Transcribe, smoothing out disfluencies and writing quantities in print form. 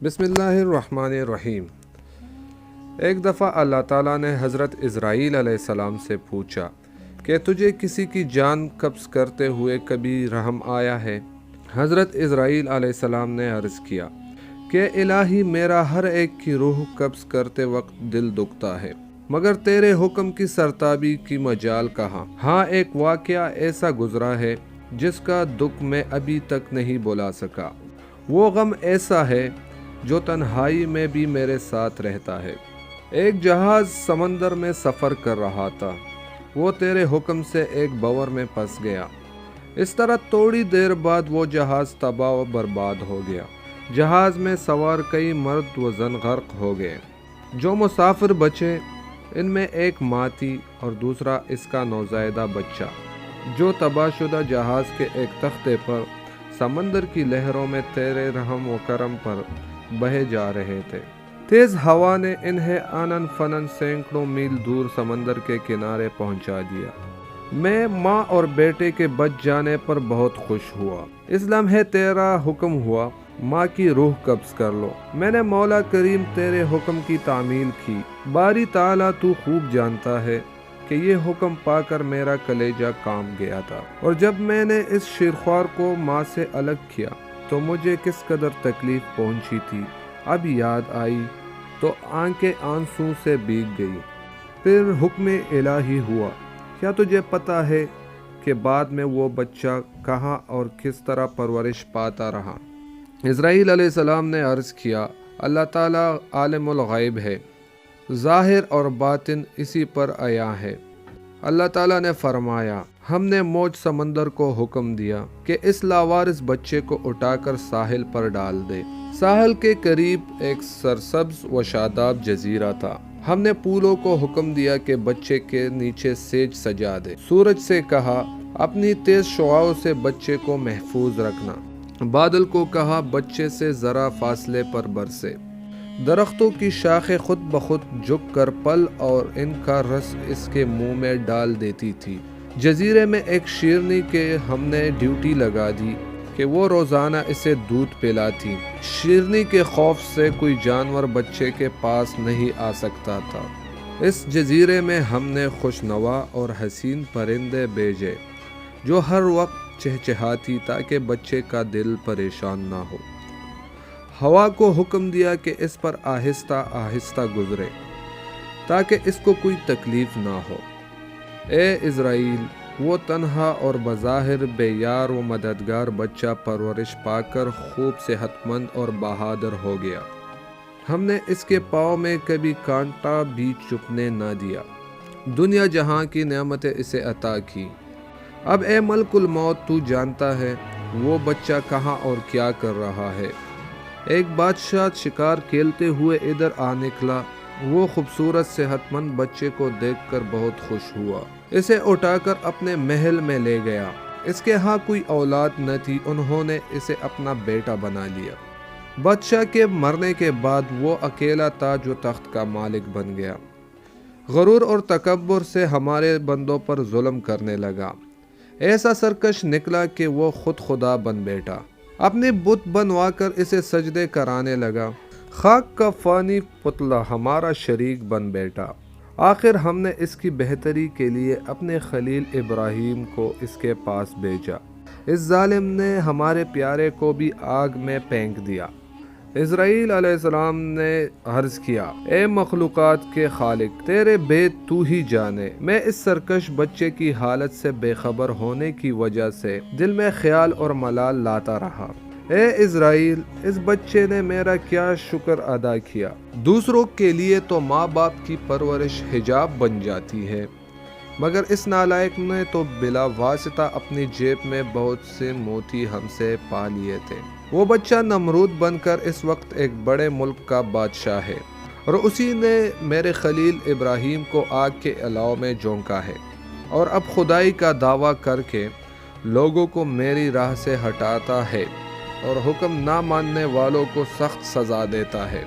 بسم اللہ الرحمن الرحیم۔ ایک دفعہ اللہ تعالیٰ نے حضرت اسرائیل علیہ السلام سے پوچھا کہ تجھے کسی کی جان قبض کرتے ہوئے کبھی رحم آیا ہے؟ حضرت اسرائیل علیہ السلام نے عرض کیا کہ الہی، میرا ہر ایک کی روح قبض کرتے وقت دل دکھتا ہے، مگر تیرے حکم کی سرتابی کی مجال کہاں؟ ہاں، ایک واقعہ ایسا گزرا ہے جس کا دکھ میں ابھی تک نہیں بھلا سکا۔ وہ غم ایسا ہے جو تنہائی میں بھی میرے ساتھ رہتا ہے۔ ایک جہاز سمندر میں سفر کر رہا تھا، وہ تیرے حکم سے ایک بور میں پھنس گیا۔ اس طرح تھوڑی دیر بعد وہ جہاز تباہ و برباد ہو گیا۔ جہاز میں سوار کئی مرد و زن غرق ہو گئے۔ جو مسافر بچے، ان میں ایک ماں تھی اور دوسرا اس کا نوزائیدہ بچہ، جو تباہ شدہ جہاز کے ایک تختے پر سمندر کی لہروں میں تیرے رحم و کرم پر بہے جا رہے تھے۔ تیز ہوا نے انہیں آنن فنن سینکڑوں میل دور سمندر کے کنارے پہنچا دیا۔ میں ماں اور بیٹے کے بچ جانے پر بہت خوش ہوا۔ اس لمحے تیرا حکم ہوا، ماں کی روح قبض کر لو۔ میں نے مولا کریم تیرے حکم کی تعمیل کی۔ باری تعالیٰ تو خوب جانتا ہے کہ یہ حکم پا کر میرا کلیجہ کام گیا تھا، اور جب میں نے اس شیرخوار کو ماں سے الگ کیا تو مجھے کس قدر تکلیف پہنچی تھی۔ اب یاد آئی تو آنکھیں آنسوں سے بھیگ گئی۔ پھر حکم الہی ہوا۔ کیا تجھے پتہ ہے کہ بعد میں وہ بچہ کہاں اور کس طرح پرورش پاتا رہا؟ اسرائیل علیہ السلام نے عرض کیا، اللہ تعالیٰ عالم الغیب ہے، ظاہر اور باطن اسی پر عیاں ہے۔ اللہ تعالیٰ نے فرمایا، ہم نے موج سمندر کو حکم دیا کہ اس لاوارث بچے کو اٹھا کر ساحل پر ڈال دے۔ ساحل کے قریب ایک سرسبز و شاداب جزیرہ تھا۔ ہم نے پھولوں کو حکم دیا کہ بچے کے نیچے سیج سجا دے۔ سورج سے کہا، اپنی تیز شعاعوں سے بچے کو محفوظ رکھنا۔ بادل کو کہا، بچے سے ذرا فاصلے پر برسے۔ درختوں کی شاخیں خود بخود جھک کر پھل اور ان کا رس اس کے منہ میں ڈال دیتی تھی۔ جزیرے میں ایک شیرنی کے ہم نے ڈیوٹی لگا دی کہ وہ روزانہ اسے دودھ پلاتی۔ شیرنی کے خوف سے کوئی جانور بچے کے پاس نہیں آ سکتا تھا۔ اس جزیرے میں ہم نے خوشنوا اور حسین پرندے بھیجے جو ہر وقت چہچہاتی تاکہ بچے کا دل پریشان نہ ہو۔ ہوا کو حکم دیا کہ اس پر آہستہ آہستہ گزرے تاکہ اس کو کوئی تکلیف نہ ہو۔ اے اسرائیل، وہ تنہا اور بظاہر بے یار و مددگار بچہ پرورش پا کر خوب صحت مند اور بہادر ہو گیا۔ ہم نے اس کے پاؤں میں کبھی کانٹا بھی چبھنے نہ دیا۔ دنیا جہاں کی نعمتیں اسے عطا کی۔ اب اے ملک الموت، تو جانتا ہے وہ بچہ کہاں اور کیا کر رہا ہے۔ ایک بادشاہ شکار کھیلتے ہوئے ادھر آ نکلا۔ وہ خوبصورت صحت مند بچے کو دیکھ کر بہت خوش ہوا۔ اسے اٹھا کر اپنے محل میں لے گیا۔ اس کے ہاں کوئی اولاد نہ تھی، انہوں نے اسے اپنا بیٹا بنا لیا۔ بادشاہ کے مرنے کے بعد وہ اکیلا تاج و تخت کا مالک بن گیا۔ غرور اور تکبر سے ہمارے بندوں پر ظلم کرنے لگا۔ ایسا سرکش نکلا کہ وہ خود خدا بن بیٹھا۔ اپنے بت بنوا کر اسے سجدے کرانے لگا۔ خاک کا فانی پتلا ہمارا شریک بن بیٹھا۔ آخر ہم نے اس کی بہتری کے لیے اپنے خلیل ابراہیم کو اس کے پاس بھیجا۔ اس ظالم نے ہمارے پیارے کو بھی آگ میں پھینک دیا۔ اسرائیل علیہ السلام نے عرض کیا، اے مخلوقات کے خالق، تیرے بید تو ہی جانے۔ میں اس سرکش بچے کی حالت سے بے خبر ہونے کی وجہ سے دل میں خیال اور ملال لاتا رہا۔ اے اسرائیل، اس بچے نے میرا کیا شکر ادا کیا۔ دوسروں کے لیے تو ماں باپ کی پرورش حجاب بن جاتی ہے، مگر اس نالائق نے تو بلا واسطہ اپنی جیب میں بہت سے موتی ہم سے پا لیے تھے۔ وہ بچہ نمرود بن کر اس وقت ایک بڑے ملک کا بادشاہ ہے، اور اسی نے میرے خلیل ابراہیم کو آگ کے الاؤ میں جھونکا ہے، اور اب خدائی کا دعویٰ کر کے لوگوں کو میری راہ سے ہٹاتا ہے اور حکم نہ ماننے والوں کو سخت سزا دیتا ہے۔